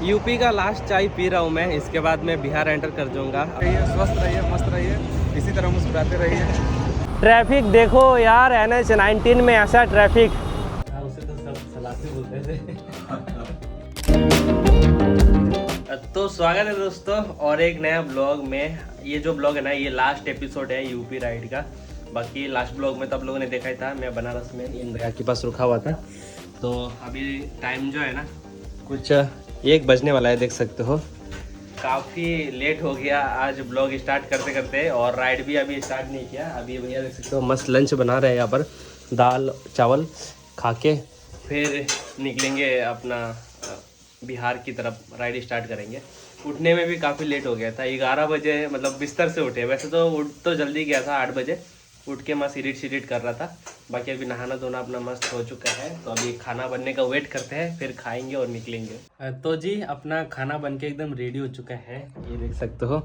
UP का last चाय P रहा हूँ मैं, इसके बाद मैं बिहार एंटर कर जाऊँगा। स्वस्थ रहिए, मस्त रहिए, इसी तरह मुस्कुराते रहिए। ट्रैफिक देखो यार, NH-19 में ऐसा ट्रैफिक। उसे तो सब सलाते बोलते थे। तो स्वागत है दोस्तों और एक नया ब्लॉग में। ये जो ब्लॉग है ना, ये लास्ट एपिसोड है यूपी राइड का। बाकी लास्ट ब्लॉग में तो आप लोगों ने देखा ही था, मैं बनारस में इंदिरा के पास रुका हुआ था। तो अभी टाइम जो है ना कुछ 1 बजने वाला है, देख सकते हो। काफ़ी लेट हो गया आज ब्लॉग स्टार्ट करते करते, और राइड भी अभी स्टार्ट नहीं किया। अभी भैया देख सकते हो मस्त लंच बना रहे हैं यहाँ पर, दाल चावल खा के फिर निकलेंगे अपना बिहार की तरफ, राइड स्टार्ट करेंगे। उठने में भी काफ़ी लेट हो गया था, 11 बजे मतलब बिस्तर से उठे। वैसे तो उठ तो जल्दी गया था, 8 बजे उठ के मस्त इडिट कर रहा था। बाकी अभी नहाना धोना अपना मस्त हो चुका है, तो अभी खाना बनने का वेट करते हैं, फिर खाएंगे और निकलेंगे। तो जी अपना खाना बन के एकदम रेडी हो चुका है, ये देख सकते हो।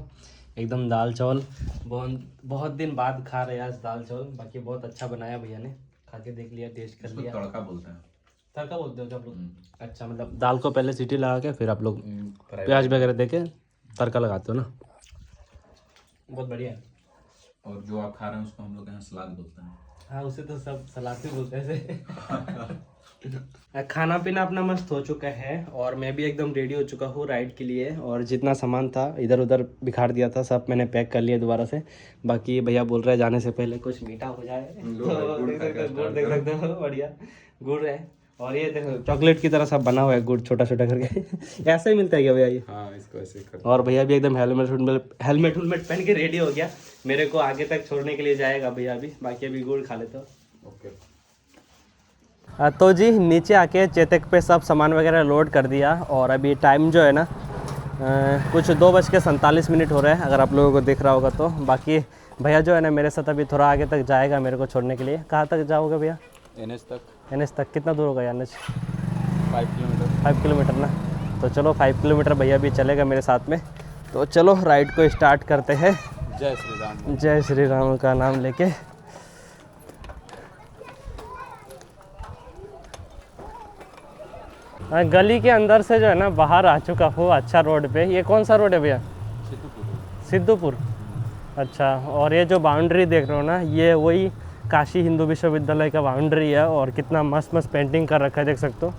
एकदम दाल चावल, बहुत दिन बाद खा रहे हैं आज दाल चावल। बाकी बहुत अच्छा बनाया भैया ने, खा के देख लिया, टेस्ट कर लिया। तड़का बोलते हैं। तड़का बोलते हो क्या आप लोग? अच्छा, मतलब दाल को पहले सीटी लगा के फिर आप लोग प्याज वगैरह दे के तड़का लगाते हो ना। बहुत बढ़िया है। और जो आप खा रहे हैं उसको हम लोग यहाँ सलाद बोलते हैं। हाँ, उसे तो सब सलाद ही बोलते हैं। खाना पीना अपना मस्त हो चुका है और मैं भी एकदम रेडी हो चुका हूँ राइड के लिए। और जितना सामान था इधर उधर बिखार दिया था, सब मैंने पैक कर लिया दोबारा से। बाकी भैया बोल रहे हैं जाने से पहले कुछ मीठा हो जाए, तो देख सकते हो बढ़िया गुड़ है। और ये देखो चॉकलेट की तरह सब बना हुआ है, गुड़ छोटा छोटा करके। ऐसे ही मिलता है क्या भैया ये? हाँ, इसको ऐसे कर। और भैया भी एकदम हेलमेट पहन के रेडी हो गया, मेरे को आगे तक छोड़ने के लिए जाएगा भैया भी। बाकी अभी गुड़ खा लेते हो। ओके। तो जी नीचे आके चेतक पे सब सामान वगैरह लोड कर दिया, और अभी टाइम जो है ना कुछ 2:47 हो रहा है, अगर आप लोगों को दिख रहा होगा तो। बाकी भैया जो है ना मेरे साथ अभी थोड़ा आगे तक जाएगा मेरे को छोड़ने के लिए। कहाँ तक जाओगे भैया? NH तक। कितना दूर होगा NH? 5 किलोमीटर ना। तो चलो 5 किलोमीटर भैया भी चलेगा मेरे साथ में। तो चलो राइड को स्टार्ट करते हैं। जय श्री राम। जय श्री राम का नाम लेके। गली के अंदर से जो है ना बाहर आ चुका हूँ, अच्छा रोड पे। ये कौन सा रोड है भैया? सिद्धूपुर। अच्छा, और ये जो बाउंड्री देख रहे हो ना, ये वही काशी हिंदू विश्वविद्यालय का बाउंड्री है। और कितना मस्त मस्त पेंटिंग कर रखा है, देख सकते हो।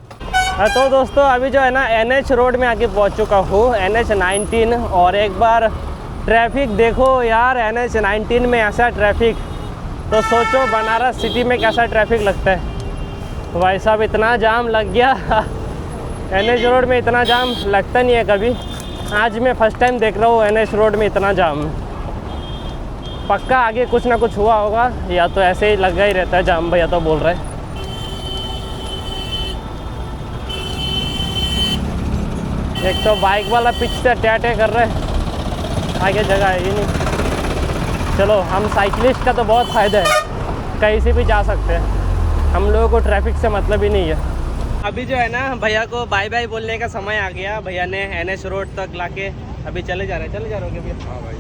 तो दोस्तों अभी जो है ना NH रोड में आके पहुंच चुका हूँ, NH-19। और एक बार ट्रैफिक देखो यार, NH-19 में ऐसा ट्रैफिक, तो सोचो बनारस सिटी में कैसा ट्रैफिक लगता है। भाई साहब इतना जाम लग गया। NH रोड में इतना जाम लगता नहीं है कभी, आज मैं फर्स्ट टाइम देख रहा हूँ NH रोड में इतना जाम। पक्का आगे कुछ ना कुछ हुआ होगा, या तो ऐसे ही लगा ही रहता है जाम, भैया तो बोल रहे हैं। एक तो बाइक वाला पीछे टै कर रहे हैं, आगे जगह है ही नहीं। चलो, हम साइकिलिस्ट का तो बहुत फ़ायदा है, कहीं से भी जा सकते हैं, हम लोगों को ट्रैफिक से मतलब ही नहीं है। अभी जो है ना भैया को बाय बाय बोलने का समय आ गया। भैया ने NH रोड तक लाके अभी चले जा रहे हो भैया? हाँ भाई।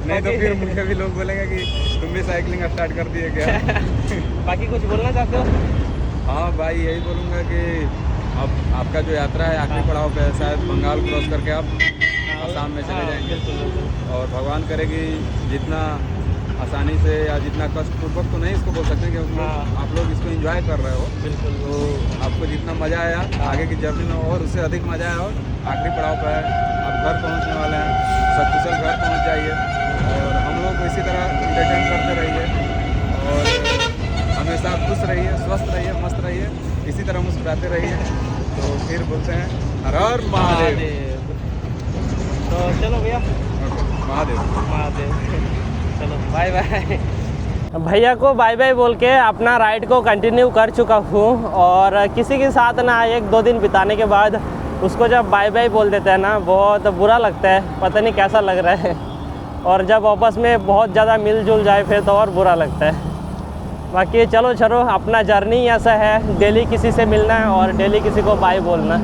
नहीं तो फिर मुझे भी लोग बोलेंगे कि तुम भी साइकिलिंग स्टार्ट कर दिए क्या। बाकी कुछ बोलना चाहते हो? हाँ भाई, यही बोलूँगा कि अब आपका जो यात्रा है आखिरी पड़ाव पे, शायद बंगाल क्रॉस करके आप आसाम में चले जाएंगे। और भगवान करे कि जितना आसानी से या जितना कष्टपूर्वक तो नहीं इसको बोल सकते, क्योंकि आप लोग इसको एंजॉय कर रहे हो। बिल्कुल। तो आपको जितना मज़ा आया आगे की जर्नी में, और उससे अधिक मज़ा आया। और आखिरी पड़ाव पर है, आप घर पहुँचने वाले हैं, सकुशल घर पहुँच जाइए। और हम लोग को इसी तरह एंटरटेन करते रहिए, और हमेशा खुश रहिए, स्वस्थ रहिए, मस्त रहिए, इसी तरह मुस्कुराते रहिए। तो फिर बोलते हैं हर हर महादेव। तो चलो भैया, महादेव। चलो बाय बाय। भैया को बाय बाय बोल के अपना राइड को कंटिन्यू कर चुका हूँ। और किसी के साथ ना 1-2 दिन बिताने के बाद उसको जब बाय बाय बोल देते हैं ना, बहुत बुरा लगता है, पता नहीं कैसा लग रहा है। और जब आपस में बहुत ज़्यादा मिलजुल जाए फिर तो और बुरा लगता है। बाकी चलो अपना जर्नी ऐसा है, डेली किसी से मिलना है और डेली किसी को बाय बोलना।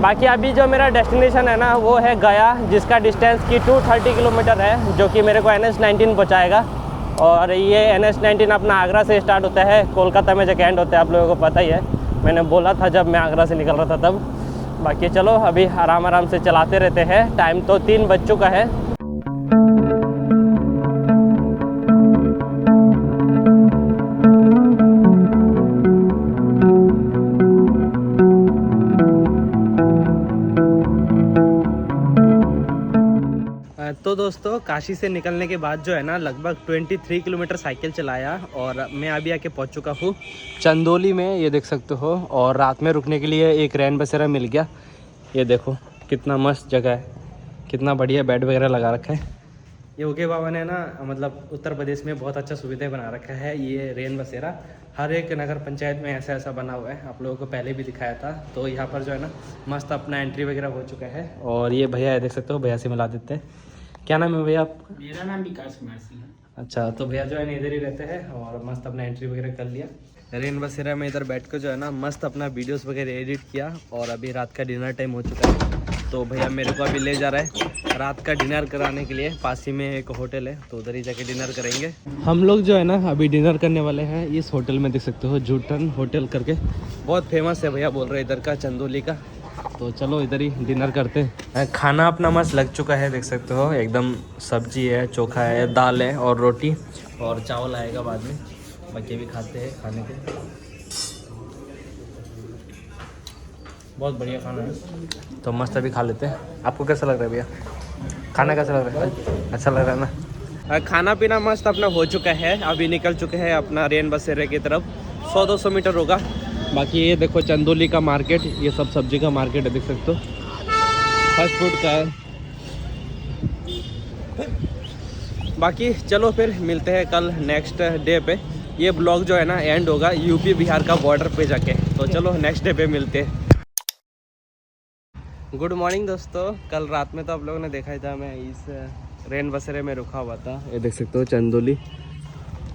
बाकी अभी जो मेरा डेस्टिनेशन है ना वो है गया, जिसका डिस्टेंस की 230 किलोमीटर है, जो कि मेरे को NH-19 पहुँचाएगा। और ये NH-19 अपना आगरा से स्टार्ट होता है, कोलकाता में जाके एंड होता है, आप लोगों को पता ही है, मैंने बोला था जब मैं आगरा से निकल रहा था तब। बाकी चलो अभी आराम आराम से चलाते रहते हैं। टाइम तो 3 बज चुका है। तो दोस्तों काशी से निकलने के बाद जो है ना लगभग 23 किलोमीटर साइकिल चलाया और मैं अभी आके पहुंच चुका हूँ चंदौली में, ये देख सकते हो। और रात में रुकने के लिए एक रैन बसेरा मिल गया। ये देखो कितना मस्त जगह है, कितना बढ़िया बेड वगैरह लगा रखा है। ये ओके बाबा ने ना मतलब उत्तर प्रदेश में बहुत अच्छा सुविधा बना रखा है। ये रेन बसेरा हर एक नगर पंचायत में ऐसा ऐसा बना हुआ है, आप लोगों को पहले भी दिखाया था। तो यहाँ पर जो है ना मस्त अपना एंट्री वगैरह हो चुका है। और ये भैया है, देख सकते हो, भैया से मिला देते हैं। क्या नाम है भैया आपका? मेरा नाम विकास कुमार सिंह है। अच्छा, तो भैया जो है ना इधर ही रहते हैं और मस्त अपना एंट्री वगैरह कर लिया। रेन बसेरा में इधर बैठ कर जो है ना मस्त अपना वीडियोस वगैरह एडिट किया। और अभी रात का डिनर टाइम हो चुका है, तो भैया मेरे को अभी ले जा रहा है रात का डिनर कराने के लिए। पास ही में एक होटल है, तो उधर ही जाके डिनर करेंगे हम लोग। जो है ना अभी डिनर करने वाले हैं इस होटल में, देख सकते हो, जूटन होटल करके, बहुत फेमस है भैया बोल रहे इधर का, चंदौली का। तो चलो इधर ही डिनर करते हैं। खाना अपना मस्त लग चुका है, देख सकते हो, एकदम सब्जी है, चोखा है, दाल है और रोटी, और चावल आएगा बाद में। बाकी भी खाते हैं खाने के, बहुत बढ़िया खाना है। तो मस्त अभी खा लेते हैं। आपको कैसा लग रहा है भैया? खाना कैसा लग रहा है? अच्छा लग रहा है ना? खाना पीना मस्त अपना हो चुका है। अभी निकल चुके हैं अपना रेन बसेरे की तरफ। 100-200 मीटर होगा। बाकी ये देखो चंदौली का मार्केट, ये सब सब्जी का मार्केट है, देख सकते हो, फास्ट फूड का है। बाकी चलो फिर मिलते हैं कल नेक्स्ट डे पे। ये ब्लॉग जो है ना एंड होगा यूपी बिहार का बॉर्डर पे जाके। तो चलो नेक्स्ट डे पे मिलते हैं। गुड मॉर्निंग दोस्तों। कल रात में तो आप लोगों ने देखा ही था, मैं इस रेन बसेरे में रुका हुआ था, ये देख सकते हो चंदौली।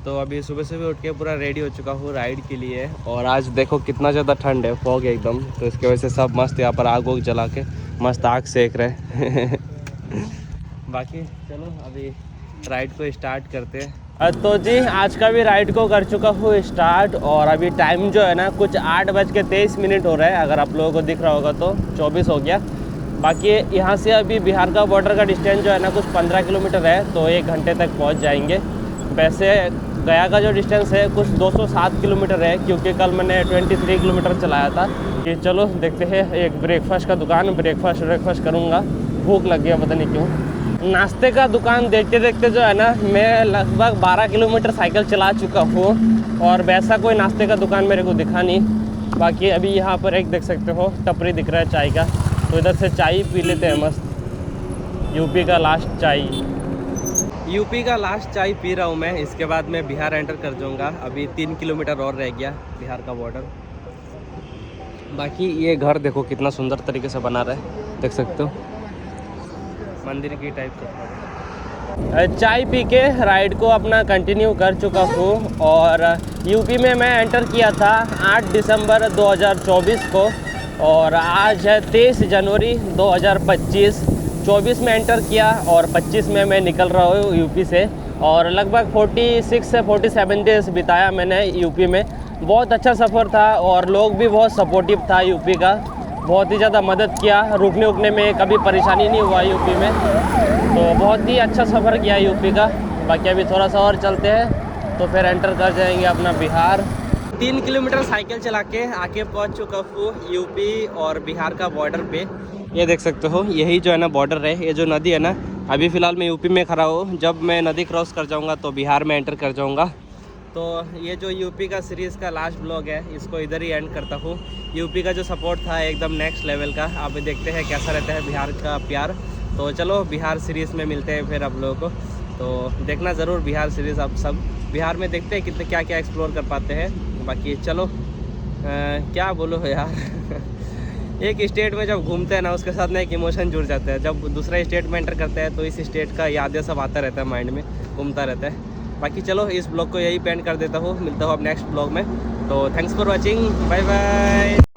तो अभी सुबह सुबह उठ के पूरा रेडी हो चुका हूँ राइड के लिए। और आज देखो कितना ज़्यादा ठंड है, फॉग है एकदम, तो इसकी वजह से सब मस्त यहाँ पर आग वोग जला के मस्त आग सेक रहे बाकी चलो अभी राइड को स्टार्ट करते हैं। तो जी आज का भी राइड को कर चुका हूँ स्टार्ट। और अभी टाइम जो है ना कुछ 8:23 हो रहा है, अगर आप लोगों को दिख रहा होगा तो 24 हो गया। बाकी यहाँ से अभी बिहार का बॉर्डर का डिस्टेंस जो है ना कुछ 15 किलोमीटर है, तो 1 घंटे तक पहुँच जाएंगे। वैसे गया का जो डिस्टेंस है कुछ 207 किलोमीटर है, क्योंकि कल मैंने 23 किलोमीटर चलाया था। कि चलो देखते हैं, एक ब्रेकफास्ट का दुकान, ब्रेकफास्ट करूँगा, भूख लग गया पता नहीं क्यों। नाश्ते का दुकान देखते देखते जो है ना मैं लगभग 12 किलोमीटर साइकिल चला चुका हूँ, और वैसा कोई नाश्ते का दुकान मेरे को दिखा नहीं। बाकी अभी यहाँ पर एक देख सकते हो टपरी दिख रहा है चाय का, तो इधर से चाय पी लेते हैं मस्त। यूपी का लास्ट चाय पी रहा हूँ मैं। इसके बाद मैं बिहार एंटर कर जाऊँगा। अभी 3 किलोमीटर और रह गया बिहार का बॉर्डर। बाकी ये घर देखो कितना सुंदर तरीके से बना रहा है, देख सकते हो, मंदिर की टाइप का। चाय पी के राइड को अपना कंटिन्यू कर चुका हूँ। और यूपी में मैं एंटर किया था 8 दिसंबर 2024 को, और आज है 23 जनवरी 2025। 24 में एंटर किया और 25 में मैं निकल रहा हूँ यूपी से। और लगभग 46 से 47 डेज बिताया मैंने यूपी में। बहुत अच्छा सफ़र था और लोग भी बहुत सपोर्टिव था यूपी का, बहुत ही ज़्यादा मदद किया। रुकने उकने में कभी परेशानी नहीं हुआ यूपी में, तो बहुत ही अच्छा सफ़र किया यूपी का। बाकी अभी थोड़ा सा और चलते हैं तो फिर एंटर कर जाएंगे अपना बिहार। 3 किलोमीटर साइकिल चला के आके पहुंच चुका हूँ यूपी और बिहार का बॉर्डर पे। ये देख सकते हो, यही जो है ना बॉर्डर है, ये जो नदी है ना, अभी फ़िलहाल मैं यूपी में खड़ा हूँ। जब मैं नदी क्रॉस कर जाऊँगा तो बिहार में एंटर कर जाऊँगा। तो ये जो यूपी का सीरीज़ का लास्ट ब्लॉग है, इसको इधर ही एंड करता हूँ। यूपी का जो सपोर्ट था एकदम नेक्स्ट लेवल का। अब देखते हैं कैसा रहता है बिहार का प्यार। तो चलो बिहार सीरीज़ में मिलते हैं फिर आप लोगों को। तो देखना ज़रूर बिहार सीरीज़। आप सब बिहार में देखते हैं कितने क्या क्या एक्सप्लोर कर पाते हैं। बाकी चलो क्या बोलो यार एक स्टेट में जब घूमते हैं ना, उसके साथ ना एक इमोशन जुड़ जाता है। जब दूसरा स्टेट में एंटर करते हैं तो इस स्टेट का यादें सब आता रहता है, माइंड में घूमता रहता है। बाकी चलो इस ब्लॉग को यही पेंड कर देता हूँ। मिलता हूँ अब नेक्स्ट ब्लॉग में। तो thanks for watching, bye bye.